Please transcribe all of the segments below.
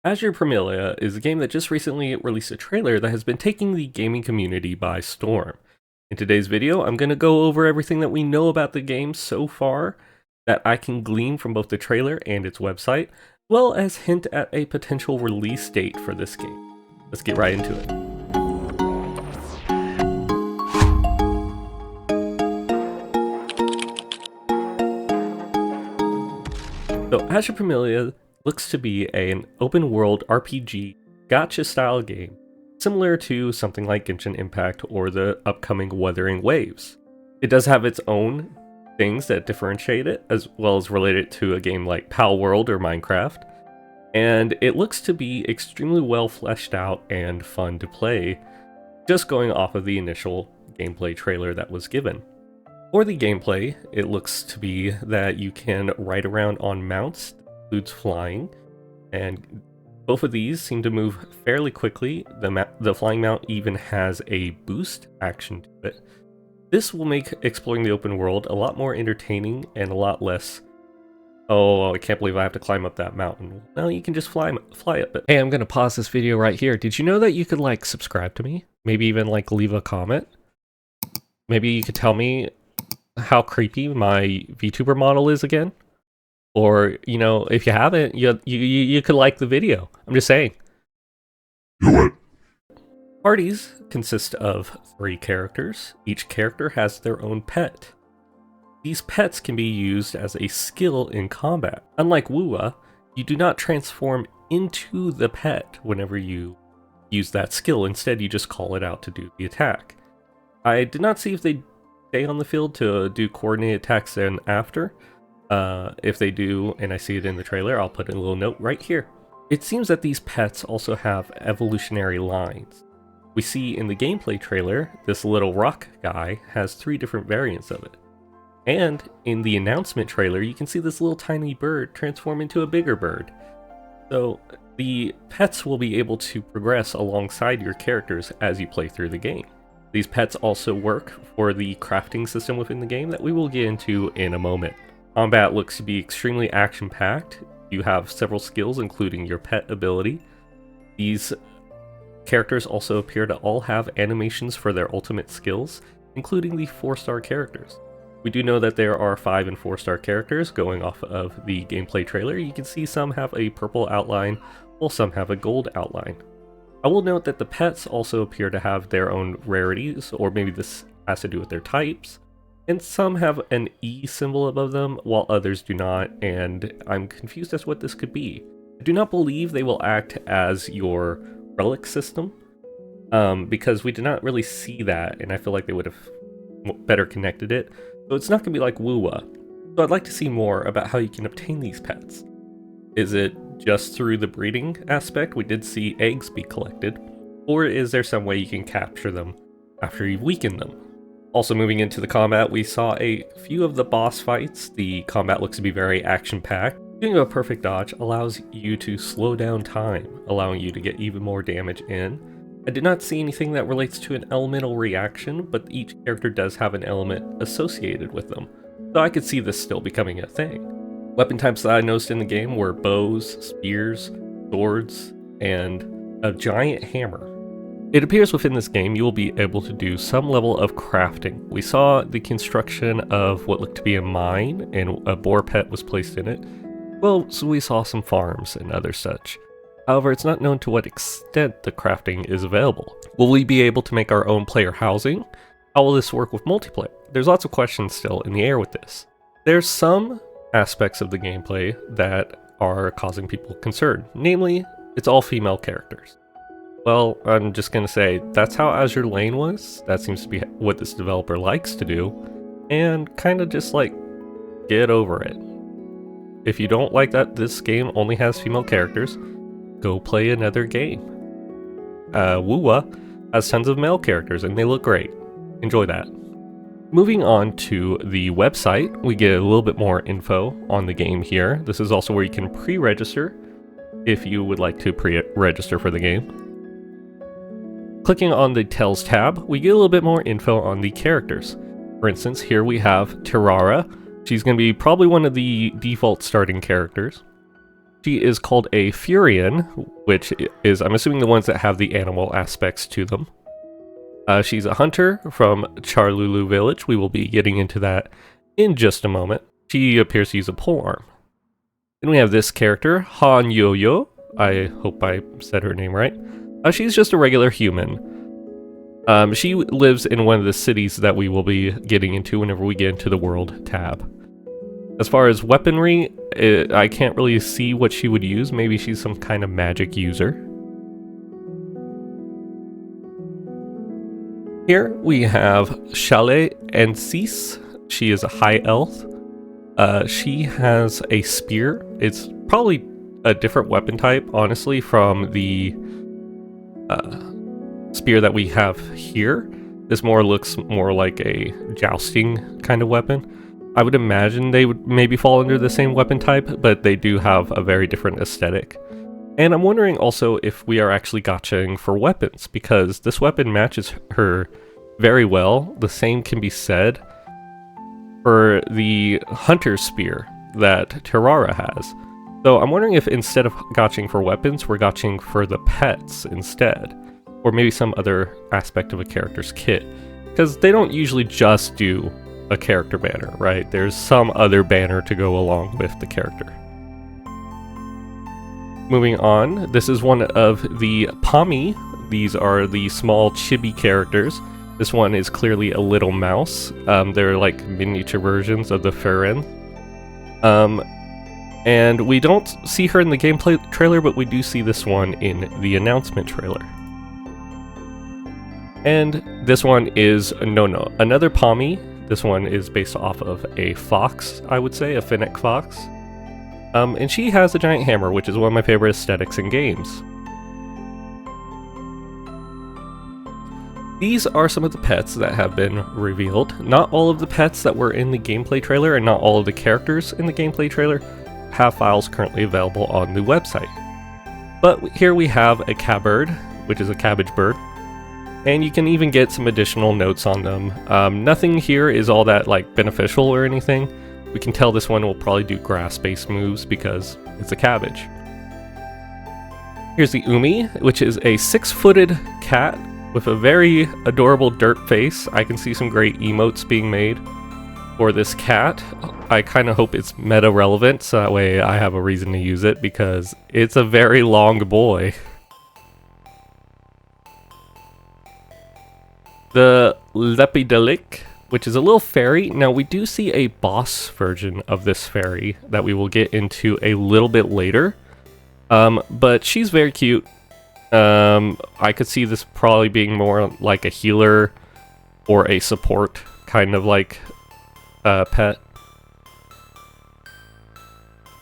Azur Promilia is a game that just recently released a trailer that has been taking the gaming community by storm. In today's video, I'm going to go over everything that we know about the game so far that I can glean from both the trailer and its website, as well as hint at a potential release date for this game. Let's get right into it. So Azur Promilia looks to be an open world RPG gacha style game, similar to something like Genshin Impact or the upcoming Wuthering Waves. It does have its own things that differentiate it, as well as relate it to a game like Pal World or Minecraft, and it looks to be extremely well fleshed out and fun to play, just going off of the initial gameplay trailer that was given. For the gameplay, it looks to be that you can ride around on mounts, includes flying, and both of these seem to move fairly quickly. The flying mount even has a boost action to it. This will make exploring the open world a lot more entertaining and a lot less, oh, I can't believe I have to climb up that mountain. No, you can just fly up it. Hey, I'm gonna pause this video right here. Did you know that you could like subscribe to me? Maybe even like leave a comment? Maybe you could tell me how creepy my VTuber model is again? Or, you know, if you haven't, you could like the video. I'm just saying. Parties consist of 3 characters. Each character has their own pet. These pets can be used as a skill in combat. Unlike Wuwa, you do not transform into the pet whenever you use that skill. Instead, you just call it out to do the attack. I did not see if they stay on the field to do coordinated attacks then after. If they do, and I see it in the trailer, I'll put a little note right here. It seems that these pets also have evolutionary lines. We see in the gameplay trailer, this little rock guy has 3 different variants of it. And in the announcement trailer, you can see this little tiny bird transform into a bigger bird. So the pets will be able to progress alongside your characters as you play through the game. These pets also work for the crafting system within the game that we will get into in a moment. Combat looks to be extremely action-packed. You have several skills, including your pet ability. These characters also appear to all have animations for their ultimate skills, including the 4-star characters. We do know that there are 5 and 4-star characters going off of the gameplay trailer. You can see some have a purple outline, while some have a gold outline. I will note that the pets also appear to have their own rarities, or maybe this has to do with their types. And some have an E symbol above them, while others do not, and I'm confused as to what this could be. I do not believe they will act as your relic system, because we did not really see that, and I feel like they would have better connected it. So it's not going to be like Wuwa. So I'd like to see more about how you can obtain these pets. Is it just through the breeding aspect? We did see eggs be collected. Or is there some way you can capture them after you've weakened them? Also moving into the combat, we saw a few of the boss fights. The combat looks to be very action-packed. Doing a perfect dodge allows you to slow down time, allowing you to get even more damage in. I did not see anything that relates to an elemental reaction, but each character does have an element associated with them, so I could see this still becoming a thing. Weapon types that I noticed in the game were bows, spears, swords, and a giant hammer. It appears within this game you will be able to do some level of crafting. We saw the construction of what looked to be a mine, and a boar pet was placed in it. Well, so we saw some farms and other such. However, it's not known to what extent the crafting is available. Will we be able to make our own player housing? How will this work with multiplayer? There's lots of questions still in the air with this. There's some aspects of the gameplay that are causing people concern. Namely, it's all female characters. Well, I'm just gonna say, that's how Azur Lane was. That seems to be what this developer likes to do. And kind of just like, get over it. If you don't like that this game only has female characters, go play another game. Wuwa has tons of male characters and they look great. Enjoy that. Moving on to the website, we get a little bit more info on the game here. This is also where you can pre-register if you would like to pre-register for the game. Clicking on the Tells tab, we get a little bit more info on the characters. For instance, here we have Terrara. She's going to be probably one of the default starting characters. She is called a Furian, which is, I'm assuming, the ones that have the animal aspects to them. She's a hunter from Charlulu Village. We will be getting into that in just a moment. She appears to use a polearm. Then we have this character, Han Yo-Yo. I hope I said her name right. She's just a regular human. She lives in one of the cities that we will be getting into whenever we get into the World tab. As far as weaponry, I can't really see what she would use. Maybe she's some kind of magic user. Here we have Chalet Ensis. She is a high elf. She has a spear. It's probably a different weapon type, honestly, from the spear that we have here. This looks more like a jousting kind of weapon. I would imagine they would maybe fall under the same weapon type, but they do have a very different aesthetic. And I'm wondering also if we are actually gachaing for weapons, because this weapon matches her very well. The same can be said for the hunter spear that Terrara has. So I'm wondering if instead of gachaing for weapons, we're gachaing for the pets instead. Or maybe some other aspect of a character's kit. Because they don't usually just do a character banner, right? There's some other banner to go along with the character. Moving on, this is one of the Pami. These are the small chibi characters. This one is clearly a little mouse. They're like miniature versions of the Feren. And we don't see her in the gameplay trailer, but we do see this one in the announcement trailer. And this one is Nono, another Pami. This one is based off of a fox, I would say, a Finnick fox. And she has a giant hammer, which is one of my favorite aesthetics in games. These are some of the pets that have been revealed. Not all of the pets that were in the gameplay trailer and not all of the characters in the gameplay trailer have files currently available on the website. But here we have a cabbird, which is a cabbage bird. And you can even get some additional notes on them. Nothing here is all that beneficial or anything. We can tell this one will probably do grass-based moves because it's a cabbage. Here's the Umi, which is a 6-footed cat with a very adorable dirt face. I can see some great emotes being made for this cat. I kind of hope it's meta relevant, so that way I have a reason to use it because it's a very long boy. The Lepidelic, which is a little fairy. Now we do see a boss version of this fairy that we will get into a little bit later. But she's very cute. I could see this probably being more like a healer or a support kind of pet.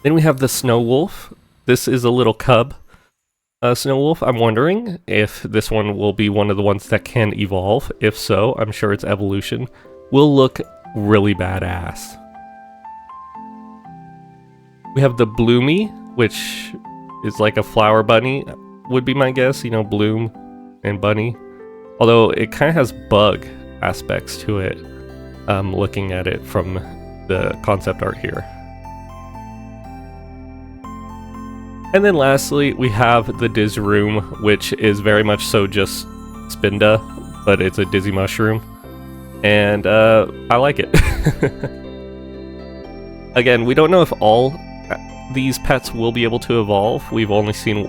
Then we have the Snow Wolf. This is a little cub Snow Wolf. I'm wondering if this one will be one of the ones that can evolve. If so, I'm sure its evolution will look really badass. We have the Bloomy, which is like a flower bunny, would be my guess, bloom and bunny. Although it kind of has bug aspects to it, looking at it from the concept art here. And then lastly, we have the Diz Room, which is very much so just Spinda, but it's a dizzy mushroom. And I like it. Again, we don't know if all these pets will be able to evolve. We've only seen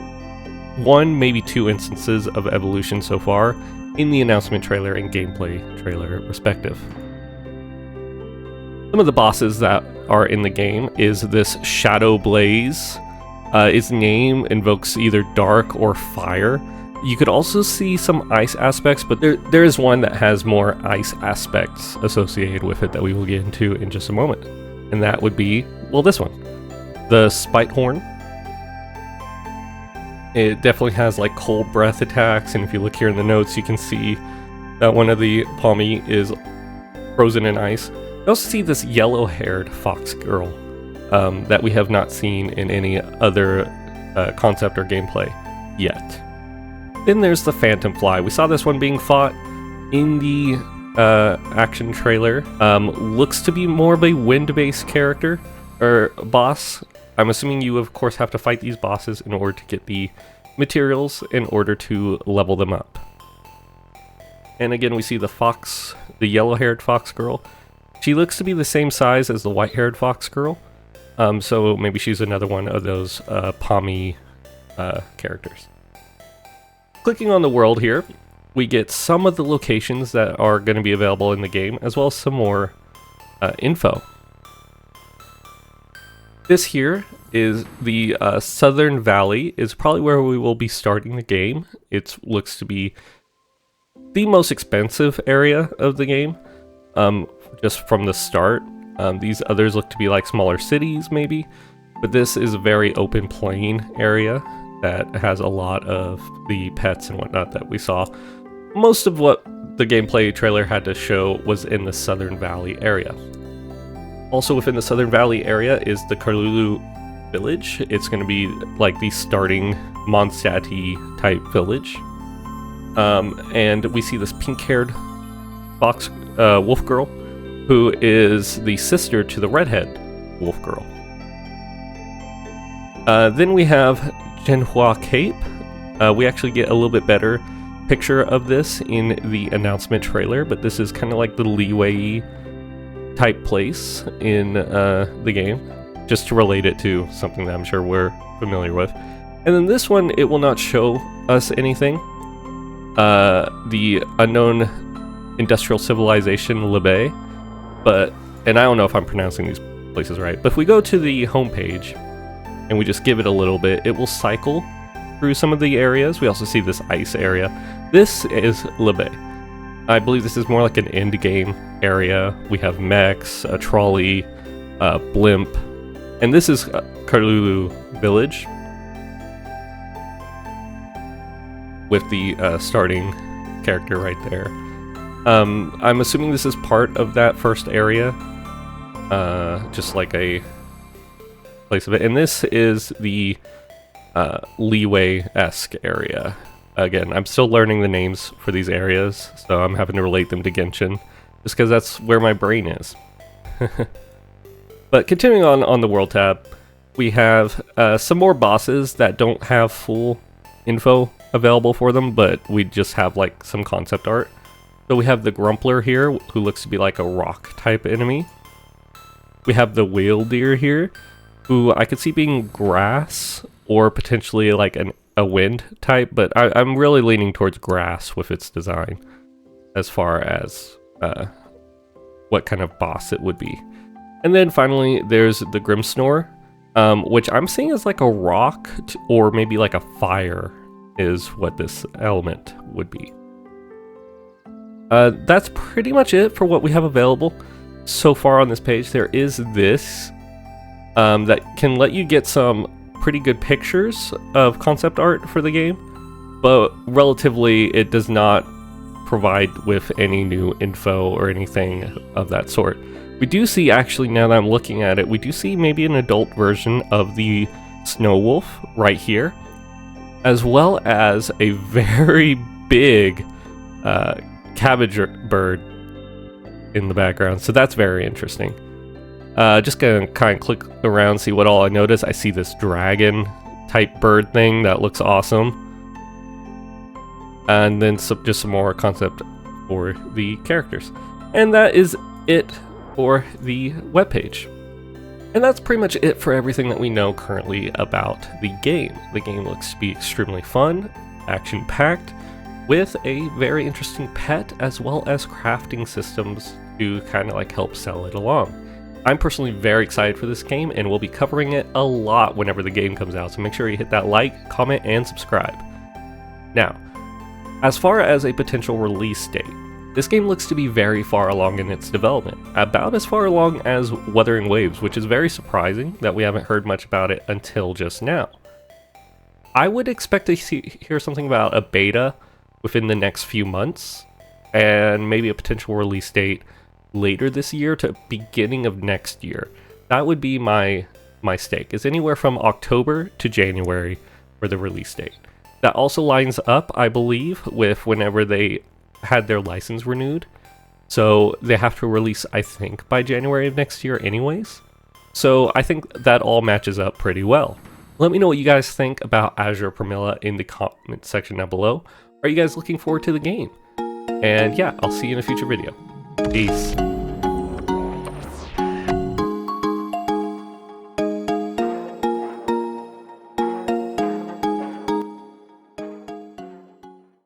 one, maybe two instances of evolution so far in the announcement trailer and gameplay trailer respective. Some of the bosses that are in the game is this Shadow Blaze. Its name invokes either dark or fire. You could also see some ice aspects, but there is one that has more ice aspects associated with it that we will get into in just a moment. And that would be, well, this one. The Spitehorn. It definitely has cold breath attacks, and if you look here in the notes, you can see that one of the Pami is frozen in ice. You also see this yellow-haired fox girl that we have not seen in any other concept or gameplay yet. Then there's the Phantom Fly. We saw this one being fought in the action trailer. Looks to be more of a wind-based character, or boss. I'm assuming you, of course, have to fight these bosses in order to get the materials in order to level them up. And again, we see the fox, the yellow-haired fox girl. She looks to be the same size as the white-haired fox girl. So maybe she's another one of those Pommy characters. Clicking on the world here, we get some of the locations that are going to be available in the game, as well as some more info. This here is the Southern Valley, is probably where we will be starting the game. It looks to be the most expensive area of the game, just from the start. These others look to be like smaller cities maybe, but this is a very open plain area that has a lot of the pets and whatnot that we saw. Most of what the gameplay trailer had to show was in the Southern Valley area. Also within the Southern Valley area is the Karlulu village. It's going to be like the starting Mondstadt type village. And we see this pink-haired fox wolf girl, who is the sister to the redhead wolf girl. Then we have Genhua Cape. We actually get a little bit better picture of this in the announcement trailer, but this is kind of like the leeway type place in the game, just to relate it to something that I'm sure we're familiar with. And then this one, it will not show us anything. The unknown industrial civilization Libe, and I don't know if I'm pronouncing these places right, but if we go to the homepage and we just give it a little bit, it will cycle through some of the areas. We also see this ice area. This is Libe. I believe this is more like an end game area. We have mechs, a trolley, a blimp, and this is Karlulu village with the starting character right there. I'm assuming this is part of that first area, just like a place of it. And this is the leeway-esque area. Again, I'm still learning the names for these areas, so I'm having to relate them to Genshin, just because that's where my brain is. But continuing on the world tab, we have some more bosses that don't have full info available for them, but we just have like some concept art. So we have the Grumpler here, who looks to be like a rock type enemy. We have the whale deer here, who I could see being grass or potentially like a wind type, but I'm really leaning towards grass with its design as far as what kind of boss it would be. And then finally there's the Grimsnore, which I'm seeing as like a rock or maybe like a fire is what this element would be. That's pretty much it for what we have available so far on this page. There is this that can let you get some pretty good pictures of concept art for the game, but relatively it does not provide with any new info or anything of that sort. We do see, actually, now that I'm looking at it, we do see maybe an adult version of the Snow Wolf right here, as well as a very big cabbage bird in the background, so that's very interesting. Just gonna kind of click around, see what all I notice. I see this dragon type bird thing that looks awesome. And then just some more concept for the characters. And that is it for the webpage. And that's pretty much it for everything that we know currently about the game. The game looks to be extremely fun, action-packed, with a very interesting pet as well as crafting systems to kind of like help sell it along. I'm personally very excited for this game, and we'll be covering it a lot whenever the game comes out, so make sure you hit that like, comment, and subscribe. Now, as far as a potential release date, this game looks to be very far along in its development, about as far along as Wuthering Waves, which is very surprising that we haven't heard much about it until just now. I would expect to hear something about a beta within the next few months, and maybe a potential release date later this year to beginning of next year. That would be my stake, is anywhere from October to January for the release date. That also lines up, I believe, with whenever they had their license renewed. So they have to release, I think, by January of next year anyways. So I think that all matches up pretty well. Let me know what you guys think about Azur Promila in the comment section down below. Are you guys looking forward to the game? And yeah, I'll see you in a future video. Peace.